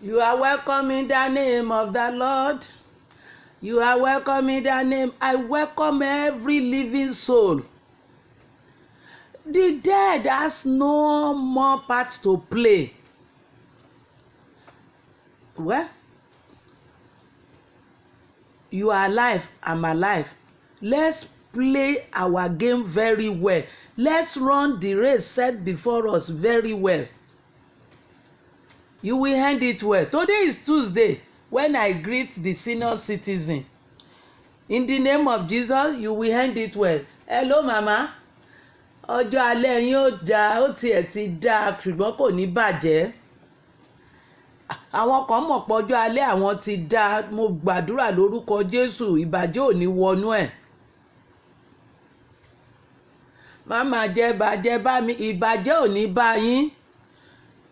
You are welcome in the name of the Lord. You are welcome in the name. I welcome every living soul. The dead has no more part to play. Well, you are alive, I'm alive. Let's play our game very well. Let's run the race set before us very well. You will end it well. Today is Tuesday when I greet the senior citizen. In the name of Jesus, you will end it well. Hello, Mama. Ọjọ́ alẹ́ yín ó dáa, ó tiẹ̀ ti dáa, ṣùgbọ́n kò ní bàjẹ́. Àwọn kan mọ̀ pé ọjọ́ alẹ́ àwọn ti dáa, mo gbàdúrà lórúkọ Jésù, ìbàjẹ́ ò ní wọnú ẹ̀. Màmá jẹ́ bàjẹ́ bá mi, ìbàjẹ́ ò ní bá yín.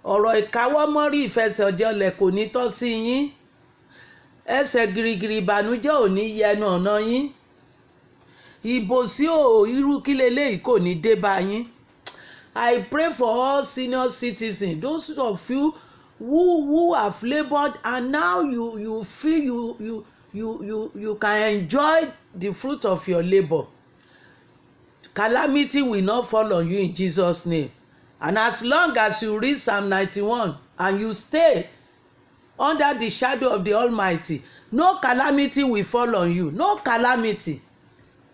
Ọ̀rọ̀ ìkáwọ́mọ́rí ìfẹsẹ̀jọlẹ̀ kò ní tọ́ sí yín. Ẹsẹ̀ girigiri ìbànújẹ́ ò ní yẹnu ọ̀nà yín. Ìbòsí irú kí leléyìí kò ní dé bá yín. I pray for all senior citizens, those of you who have laboured and now you feel you can enjoy the fruit of your labour. Calamity will not fall on you in Jesus' name. And as long as you read Psalm 91 and you stay under the shadow of the Almighty, no calamity will fall on you. No calamity.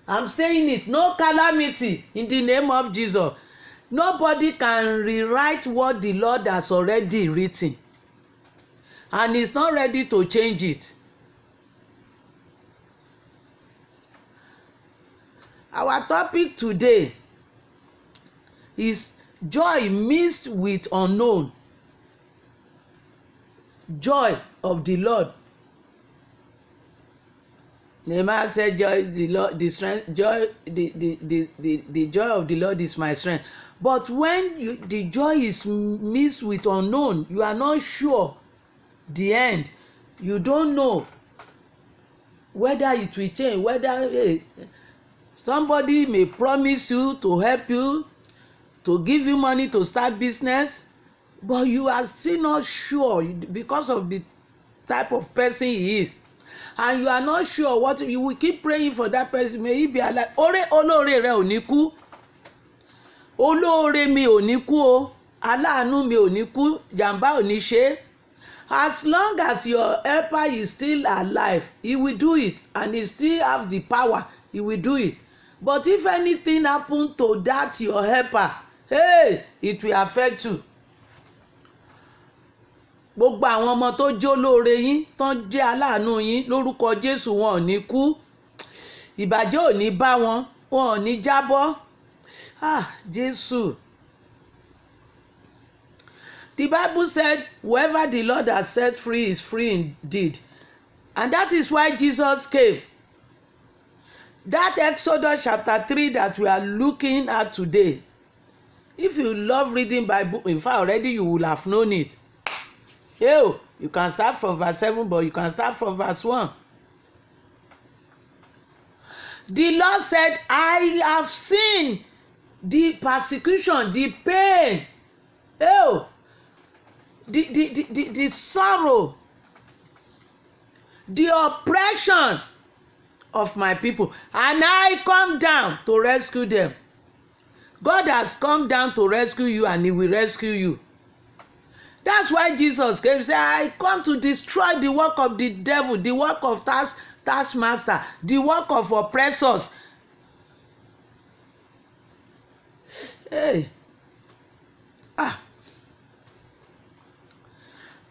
I'm saying it. No calamity in the name of Jesus. Nobody can rewrite what the Lord has already written. And He's not ready to change it. Our topic today is joy mixed with unknown. Joy of the Lord. Nehemiah said, "Joy, the Lord, the strength, joy, the joy of the Lord is my strength." But when the joy is mixed with unknown, you are not sure the end. You don't know whether it will change. Whether somebody may promise you to help you, to give you money to start business, but you are still not sure because of the type of person he is, and you are not sure what you will keep praying for that person. May he be alive. Olóore rẹ ò ní kú, olóore mi ò ní kú o, aláàánú mi ò ní kú, jàǹbá ò ní ṣe. As long as your helper is still alive, he will do it, and he still have the power, he will do it. But if anything happen to that your helper, hey, it will affect you. Gbogbo àwọn ọmọ tó jó lóore yín tó ń jẹ́ aláàánú yín lórúkọ Jésù, wọn ò ní kú, ìbàjẹ́ ò ní bá wọn, wọn ò ní jábọ́. Jésù. The Bible said, whoever the Lord has set free is free indeed. And that is why Jesus came. That Exodus chapter 3 that we are looking at today, if you love reading Bible, in fact already you will have known it. You can start from verse 7, but you can start from verse 1. The Lord said, I have seen the persecution, the pain, the sorrow, the oppression of my people, and I come down to rescue them. God has come down to rescue you, and He will rescue you. That's why Jesus came and said, I come to destroy the work of the devil, the work of taskmaster, the work of oppressors. Hey.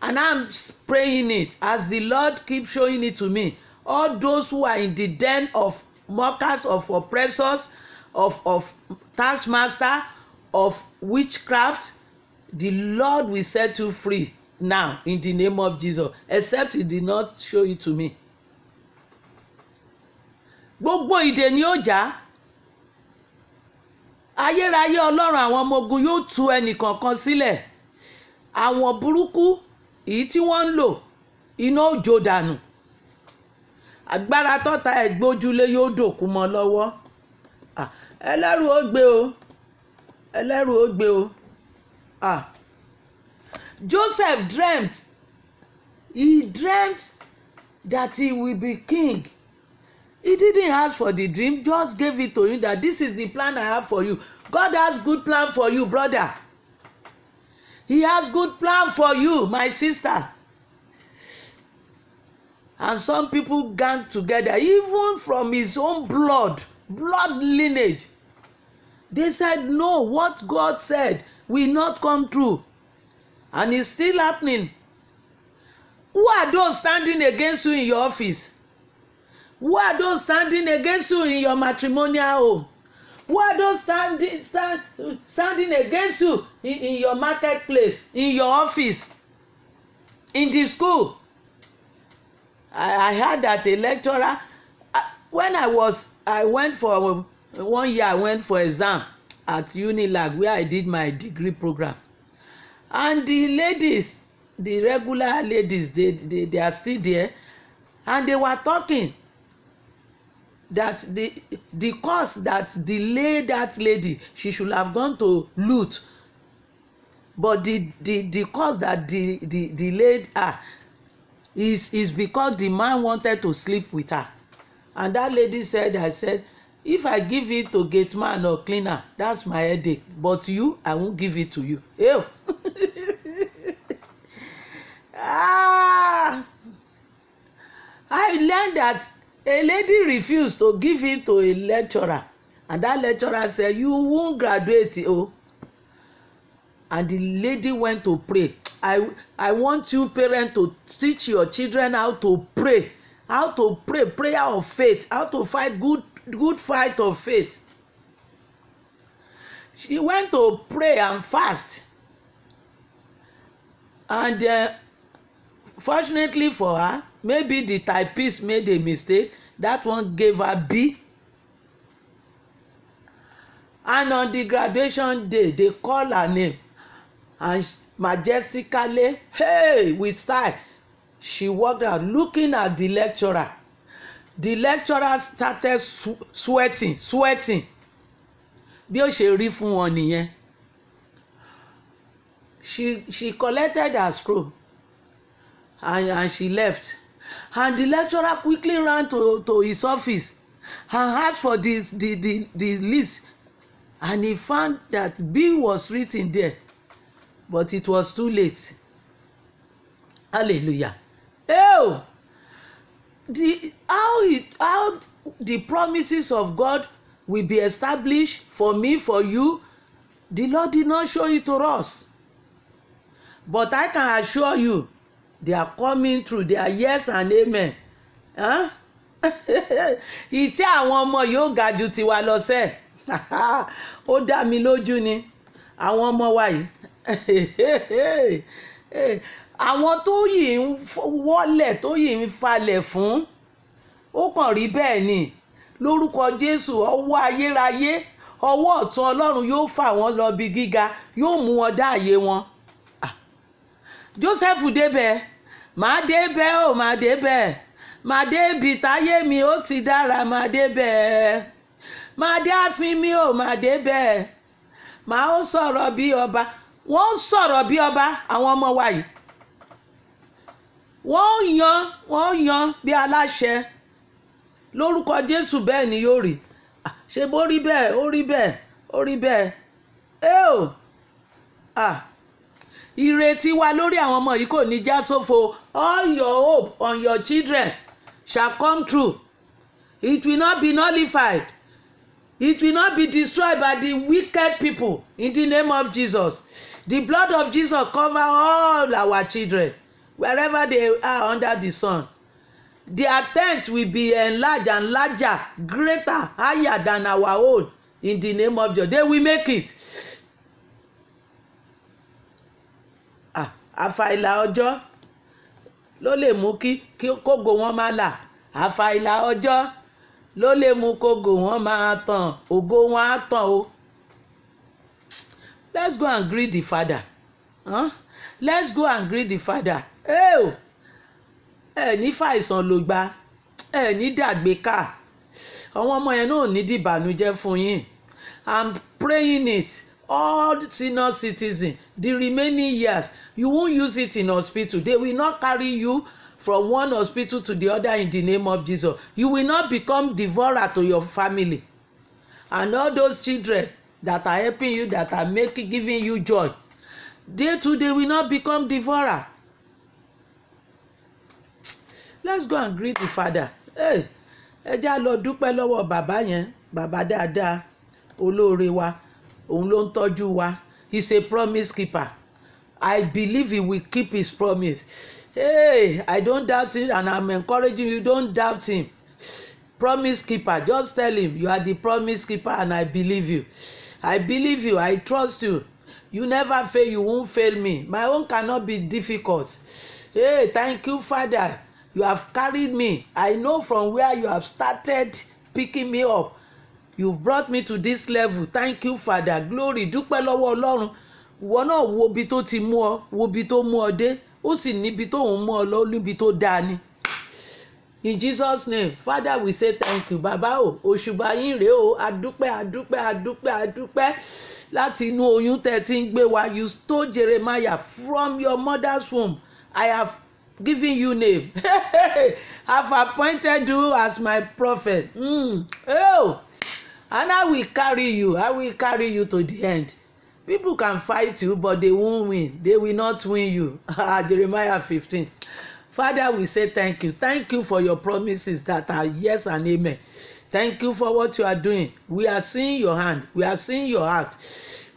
And I'm praying it as the Lord keeps showing it to me. All those who are in the den of mockers, of oppressors, of taskmaster, of witchcraft, the Lord will set you free now in the name of Jesus, except He did not show it to me. Gbogbo ìdè ni ó já. Ayérayé Ọlọ́run àwọn ọmọ ogun yóò tú ẹnìkọ̀ọ̀kan sílẹ̀. Àwọn burúkú èyí tí wọ́n ń lò, iná ó jó dànù. Agbára tọ́ta ẹ̀ gbójúlé yóò dòkú mọ́ lọ́wọ́. Ẹlẹ́rù ó gbé o, ẹlẹ́rù ó gbé o. Joseph dreamt He dreamt that he will be king. He didn't ask for the dream, just gave it to him that this is the plan I have for you. God has good plan for you, brother. He has good plan for you, my sister. And some people gang together, even from his own blood lineage. They said, no, what God said will not come true. And it's still happening. Who are those standing against you in your office? Who are those standing against you in your matrimonial home? Who are those standing against you in your marketplace, in your office, in the school? I heard that a lecturer, when I went for 1 year, I went for exam at Unilag where I did my degree program. And the ladies, the regular ladies, they are still there, and they were talking that the course that delayed that lady, she should have gone to LUTH, but the course that delayed her is because the man wanted to sleep with her. And that lady said, I said, if I give it to gate man or cleaner, that's my headache, but you, I won't give it to you. Ew. I learned that a lady refused to give it to a lecturer, and that lecturer said, you won't graduate. Oh. And the lady went to pray. I want you parents to teach your children how to pray, prayer of faith, how to fight good fight of faith. She went to pray and fast, and fortunately for her, maybe the typist made a mistake. That one gave her B. And on the graduation day, they call her name, and majestically, hey, with style, she walked out looking at the lecturer. The lecturer started sweating. Bí ó ṣe rí fún wọn nìyẹn. She collected her scroll and she left. And the lecturer quickly ran to his office and asked for the list, and he found that B was written there, but it was too late. Hallelujah. Oh, how the promises of God will be established for me, for you, the Lord did not show it to us, but I can assure you they are coming through. They are yes and amen. Ìtí àwọn ọmọ yóò ga ju tiwa lọ sẹ́. Ó dá mi lójú ni àwọn ọmọ wa yìí. Àwọn tó yìí ń wọlẹ̀, tó yìí ń falẹ̀ fún, ó kàn rí bẹ́ẹ̀ ni. Lórúkọ Jésù, ọwọ́ ayérayé, ọwọ́ ọ̀tún Ọlọ́run yóò fà wọ́n lọ bí gíga, yóò mú wọn dá àyè wọn. Joseph débẹ̀, màá débẹ̀ ó, màá débẹ̀, màá débi táyé mi ó ti dára, màá débẹ̀, màá dé ààfin mi ó, màá débẹ̀, màá ó sọ̀rọ̀ bí ọba. Wọ́n sọ̀rọ̀ bí ọba, àwọn ọmọ wa yìí. Wọ́n yan bí aláṣẹ. Lórúkọ Jésù, bẹ́ẹ̀ ni yóò rí. Ṣé bó rí bẹ́ẹ̀, ó rí bẹ́ẹ̀, ó rí bẹ́ẹ̀. Ìrètí wa lórí àwọn ọmọ yìí kò ní já sófo. All your hope on your children shall come true. It will not be nullified. It will not be destroyed by the wicked people in the name of Jesus. The blood of Jesus cover all our children wherever they are under the sun. Their tent will be enlarged and larger, greater, higher than our own in the name of Jesus. They will make it. Àfàìlà ọjọ́ ló lè mú kí kógo wọn máa là. Àfàìlà ọjọ́ ló lè mú kógo wọn máa tàn, ògo wọn á tàn o. Let's go and greet the Father. Let's go and greet the Father. Ní fàìsàn ló gbà, ní dàgbé ká. Àwọn ọmọ yẹn náà ní dìbànújẹ́ fún yín. I'm praying it. all senior citizens, the remaining years, you won't use it in hospital. They will not carry you from one hospital to the other in the name of Jesus. You will not become devourer to your family. And all those children that are helping you, that are giving you joy, they too, they will not become devourer. Let's go and greet the Father. Hey, ẹ já lọ dúpẹ́ lọ́wọ́ bàbá yẹn, bàbá dáadáa, olóore wa, òun ló ń tọ́jú wa. He's a promise keeper. I believe he will keep his promise. Hey, I don't doubt it, and I'm encouraging you, don't doubt him. Promise keeper, just tell him you are the promise keeper, and I believe you. I believe you. I trust you. You never fail. You won't fail me. My own cannot be difficult. Hey, thank you, Father. You have carried me. I know from where you have started picking me up. You've brought me to this level. Thank you, Father. Glory. Dúpẹ́ lọ́wọ́ Ọlọ́run. Ìwọ náà wo ibi tó ti mú ọ, wo ibi tó mú ọ dé. Ó sì níbi tó ń mú ọ lọ, níbi tó dáa ni. In Jesus' name, Father, we say thank you. Bàbá o, òṣùbà yín rèé o. Adúpẹ́. Láti inú oyún tẹ́ ti ń gbé wa. You told Jeremiah, from your mother's womb, I have given you name. I've appointed you as my prophet. Oh, and I will carry you. I will carry you to the end. People can fight you, but they won't win. They will not win you. Jeremiah 15. Father, we say thank you. Thank you for your promises that are yes and amen. Thank you for what you are doing. We are seeing your hand. We are seeing your heart.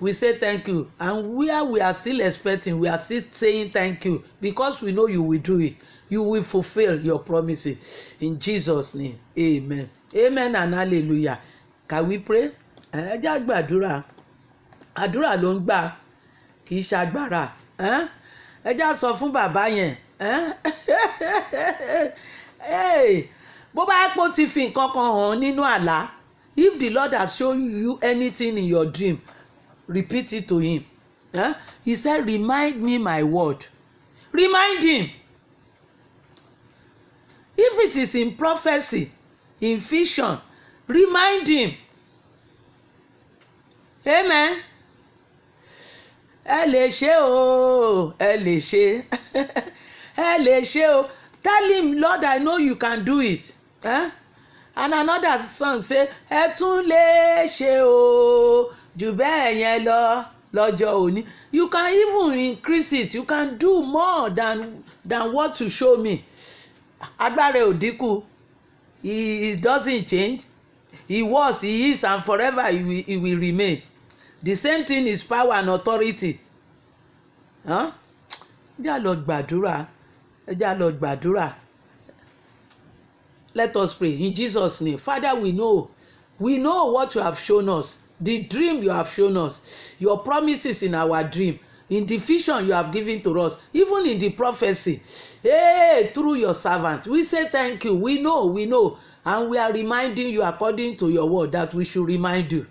We say thank you. And where we are still expecting, we are still saying thank you, because we know you will do it. You will fulfill your promises. In Jesus' name, amen. Amen and hallelujah. Can we pray? Ẹ jẹ́ gbàdúrà. Àdúrà ló ń gbà, kì í ṣagbára. Ẹ jẹ́ sọ fún bàbá yẹn. Bó bá yẹ kó ti fi nǹkan kan hàn nínú àlá, if the Lord has shown you anything in your dream, repeat it to him. He said, remind me my word. Remind him. If it is in prophecy, in vision, remind him. Amen. Ẹ lè ṣe o, ẹ lè ṣe. Ẹ lè ṣe o. Tell him, Lord, I know you can do it. And another song say, ẹ tún lè ṣe o, jù bẹ́ẹ̀ yẹn lọ lọ́jọ́ òní. You can even increase it. You can do more than what you show me. Agbára ò dínkù. He doesn't change. He was, he is, and forever he will remain. The same thing is power and authority. Ẹ jẹ́ lọ gbàdúrà. Ẹ jẹ́ lọ gbàdúrà. Let us pray in Jesus' name. Father, we know what you have shown us. The dream you have shown us. Your promises in our dream. In the vision you have given to us. Even in the prophecy. Hey, through your servant. We say thank you. We know. And we are reminding you according to your word that we should remind you.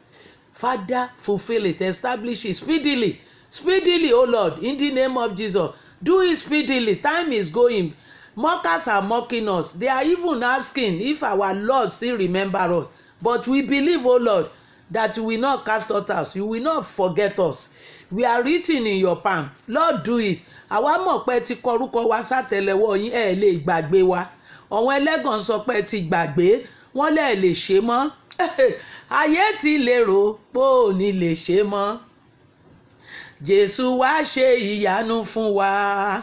Father, fulfill it. Establish it speedily. Speedily, oh Lord, in the name of Jesus. Do it speedily. Time is going. Mockers are mocking us. They are even asking if our Lord still remember us. But we believe, oh Lord, that you will not cast us out. You will not forget us. We are written in your palm. Lord, do it. Àwa mọ̀ pé ti kọrúkọ wa sátẹlẹwọ́ yín, ẹ lè gbàgbé wa. Àwọn ẹlẹ́gàn sọ pé ti gbàgbé, wọ́n lè ṣe mọ́. Ayé ti lérò pé ò ní lè ṣe mọ́. Jésù wá ṣe ìyanu fún wa.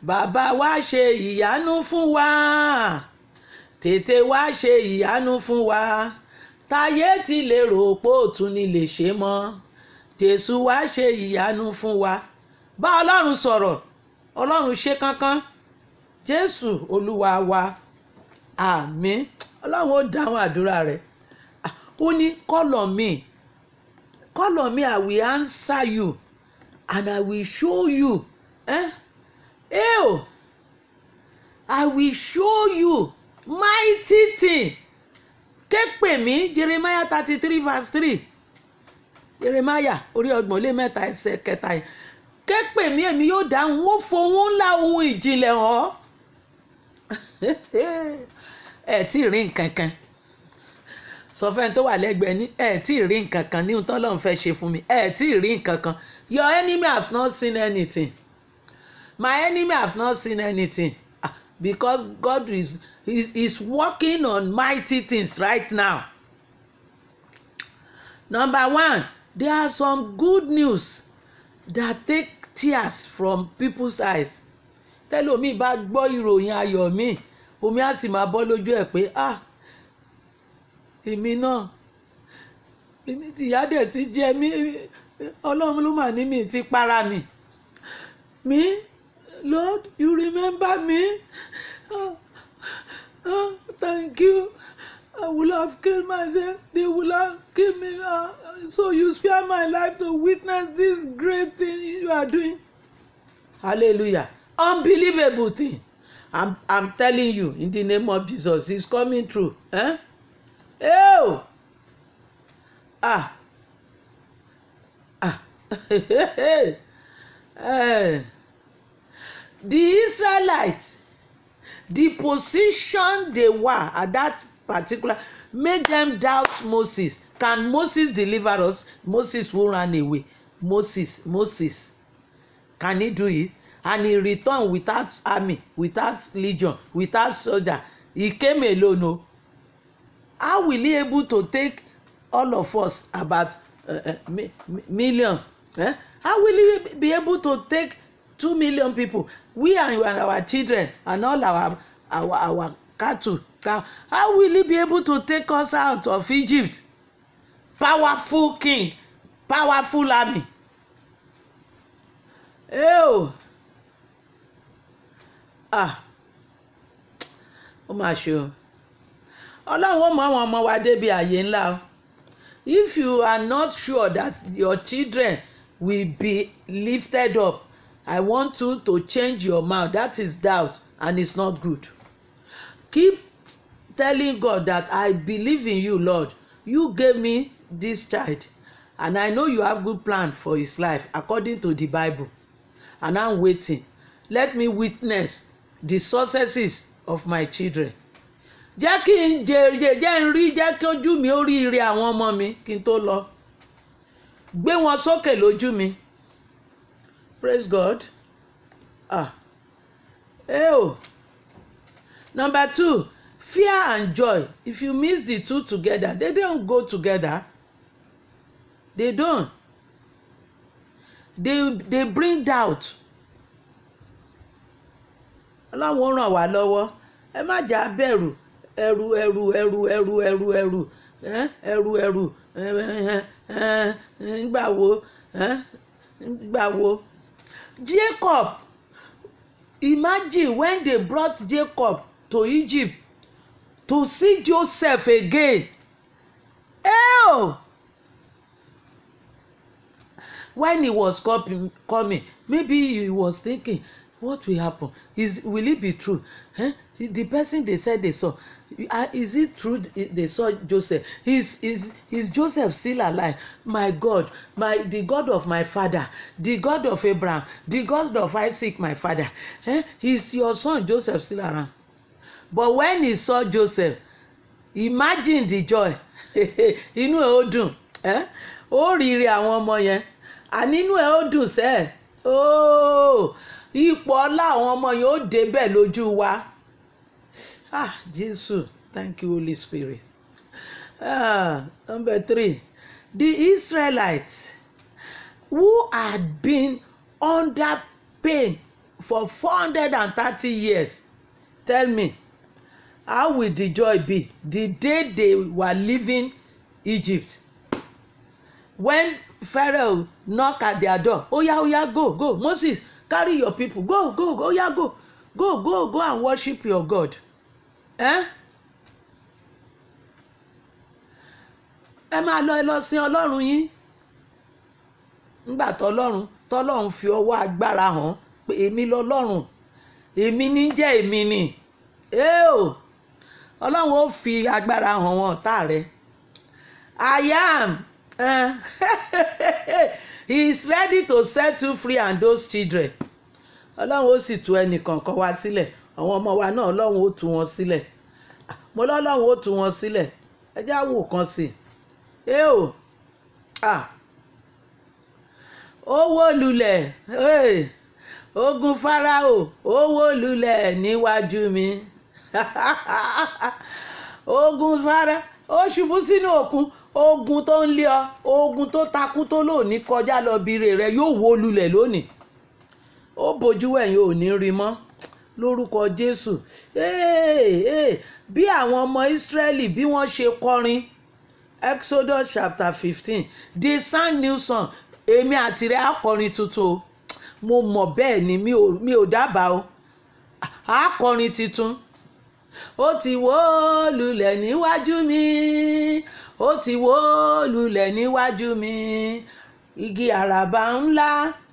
Bàbá wá ṣe ìyanu fún wa. Tètè wá ṣe ìyanu fún wa. Táyé ti lérò pé ò tún ní lè ṣe mọ́. Jésù wá ṣe ìyanu fún wa. Bá Ọlọ́run sọ̀rọ̀. Ọlọ́run ṣe kankan. Jésù Olúwa wa. Àmín. Ọlọ́run ó dáhùn àdúrà rẹ̀. Ó ní call on me. Call on me, I will answer you. And I will show you. I will show you mighty thing. Ké pè mí, Jeremiah 33 verse 3. Jeremiah orí 33 ẹsẹ̀ 3. Ké pè mí, èmi yóò dáhùn, ó fohùn ńlá ohun ìjìnlẹ̀ hàn. Ẹ tí rí nǹkan kan. sọ fẹ́ni tó wà lẹ́gbẹ̀ẹ́ ní ẹ̀ tí ì rí nǹkan kan ní ohun tọ́lọ́run fẹ́ ṣe fún mi ẹ̀ tí ì rí nǹkan kan. Your enemy have not seen anything. My enemy have not seen anything because God is working on mighty things right now. Number one, there are some good news that take tears from people's eyes. Tẹ́lómi bá gbọ́ ìròyìn ayọ̀ mi omi á sì máa bọ́ lójú ẹ̀ pé èmi náà èmi tìyá dẹ̀ ti jẹ mí Ọlọ́run ló mà ní mi ti para mi. Lord, you remember me? Thank you. I would have killed myself. They would have killed me. So you spare my life to witness this great thing you are doing. Hallelujah. Unbelievable thing. I'm telling you, in the name of Jesus, it's coming true. The Israelites, the position they were at that particular made them doubt Moses. Can Moses deliver us? Moses will run away. Moses, can he do it? And he returned without army, without legion, without soldier. He came alone. No. How will he able to take all of us about millions? How will he be able to take 2 million people? We and our children and all our cattle. How will he be able to take us out of Egypt? Powerful king, powerful army. Ó mà ṣe o. Ọlọ́run ó mọ àwọn ọmọ wa débi àyè ńlá o. If you are not sure that your children will be lifted up, I want you to change your mouth. That is doubt and it's not good. Keep telling God that I believe in you, Lord. You gave me this child and I know you have good plan for his life according to the Bible. And I'm waiting. Let me witness the successes of my children. Jẹ́ kí n jẹ́ n rí, jẹ́ kí ojú mi ó rí ire àwọn ọmọ mi kí n tó lọ. Gbé wọn sókè lójú mi. Praise God. Number 2, fear and joy. If you mix the two together, they don't go together. They don't. They bring doubt. Ọlọ́run ràn wá lọ́wọ́. Ẹ má jà bẹ̀rù. Ẹ̀rù nígbà wo Jacob, imagine when they brought Jacob to Egypt to see Joseph again. When he was coming, maybe he was thinking, what will happen? Will it be true? The person they said they saw, is it true they saw Joseph? Is Joseph still alive? My God, the God of my father, the God of Abraham, the God of Isaac, my father, is your son Joseph still around? But when he saw Joseph, imagine the joy. Inú ẹ̀ ó dùn, ó rí ire àwọn ọmọ yẹn, àní inú ẹ̀ ó dùn sẹ́ẹ̀. Ipò ọlá àwọn ọmọ yẹn ó débẹ̀ lójú wa. Jesus, thank you, Holy Spirit. Number 3, the Israelites who had been under pain for 430 years. Tell me, how will the joy be the day they were leaving Egypt? When Pharaoh knocked at their door, oya, go, Moses, carry your people, go, oya, go and worship your God. Ẹ máa lọ sin Ọlọ́run yín. Nígbà tọ́lọ́run fi ọwọ́ agbára hàn pé èmi lọ́lọ́run, èmi ní jẹ́ èmi ni. Ọlọ́run ó fi agbára hàn wọn ọ̀tá rẹ̀. I am. He is ready to set you free and those children. Ọlọ́run ó sì tú ẹnìkọ̀ọ̀kan wá sílẹ̀. Àwọn ọmọ wa náà Ọlọ́run ó tú wọn sílẹ̀. Mo lọ́lọ́run ó tú wọn sílẹ̀. ẹ já wò kan sí ẹ o owó lulẹ̀ ogun Fáráò owó lulẹ̀ níwájú mi ogun Fáráò ó ṣubú sínú òkun ogun tó ń lé ọ ogun tó takú tó lónìí kọjá lọ bire rẹ yóò wó lulẹ̀ lónìí ó bojú ẹ̀yìn ò ní rí mọ́ lórúkọ Jésù bí àwọn ọmọ Ísírẹ́lì bí wọ́n ṣe kọrin Exodus chapter 15 they sang new song èmi àti rẹ̀ á kọrin tuntun o mo mọ̀ bẹ́ẹ̀ ni mi ò dábàá o á kọrin tuntun ó ti wó lulẹ̀ níwájú mi ó ti wó lulẹ̀ níwájú mi igi àràbà ńlá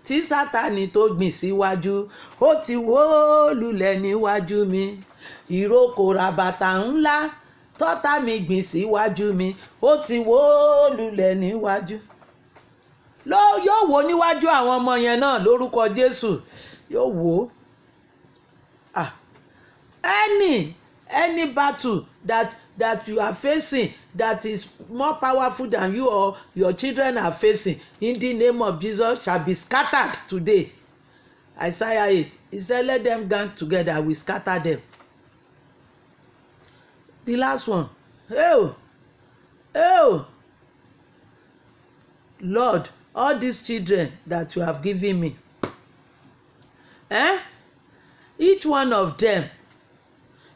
tí Sátánì tó gbìn síwájú ó ti wó lulẹ̀ níwájú mi ìrókò ràbàtà ńlá tọ́tá mi gbìn síwájú mi ó ti wó lulẹ̀ níwájú yóò wó níwájú àwọn ọmọ yẹn náà lórúkọ Jésù yóò wó any battle that you are facing that is more powerful than you or your children are facing in the name of Jesus shall be scattered today. Isaiah 8 he said let them gang together we scatter them. The last one Lord, all these children that you have given me each one of them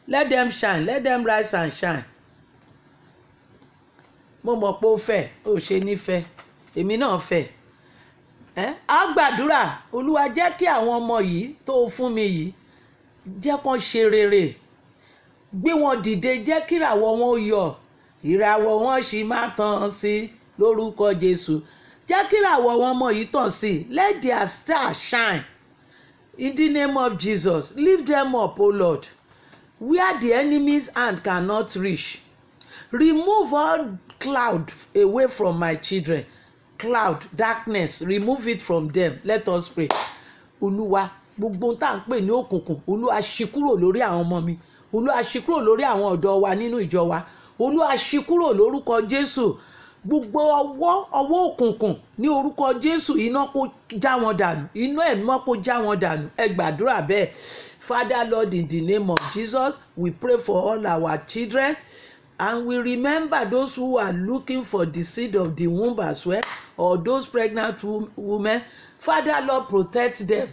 let them shine, let them rise and shine. Mo mọ̀ pé ó fẹ́ ó ṣe nífẹ̀ẹ́ èmi náà fẹ́ á gbàdúrà Olúwa jẹ́ kí àwọn ọmọ yìí tó fún mi yìí jẹ́ kán ṣe rere gbé wọn dìde jẹ́ kí ìràwọ̀ wọn yọ ìràwọ̀ wọn sì máa tàn sí lórúkọ Jésù jẹ́ kí ìràwọ̀ wọn mọ̀ yìí tàn sí let their star shine in the name of Jesus. Lift them up, O Lord, where the enemy's hand cannot reach. Remove all cloud away from my children. Cloud, darkness, remove it from them. Let us pray. Olúwa, gbogbo tá à ń pè ní òkùnkùn, Olúwa ṣí kúrò lórí àwọn ọmọ mi. Olúwa ṣí kúrò lórí àwọn ọ̀dọ́ wa nínú ìjọ wa. Olúwa ṣí kúrò lórúkọ Jésù. Gbogbo ọwọ́ òkùnkùn ní orúkọ Jésù iná kó já wọn dànù. Iná ẹ̀mí mọ́ kó já wọn dànù. Ẹ gbàdúrà bẹ́ẹ̀. Father Lord, in the name of Jesus, we pray for all our children. And we remember those who are looking for the seed of the womb as well, or those pregnant women. Father Lord, protect them.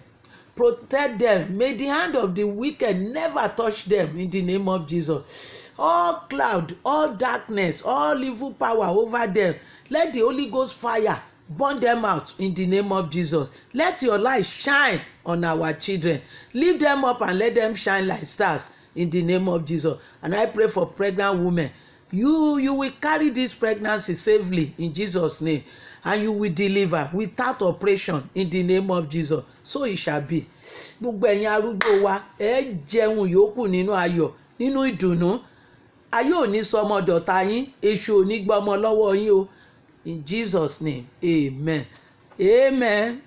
Protect them. May the hand of the wicked never touch them in the name of Jesus. All cloud, all darkness, all evil power over them, let the Holy Ghost fire burn them out in the name of Jesus. Let your light shine on our children. Lift them up and let them shine like stars in the name of Jesus. And I pray for pregnant women. You will carry this pregnancy safely in Jesus' name, and you will deliver without operation in the name of Jesus. So it shall be. Gbogbo ẹ̀yin arúgbó wa ẹ jẹun yòókù nínú ayọ̀ nínú ìdùnnú. Ayé ò ní sọmọ dọ̀tá yín, èṣù ò ní gbọmọ lọ́wọ́ yín o. In Jesus' name, amen. Amen.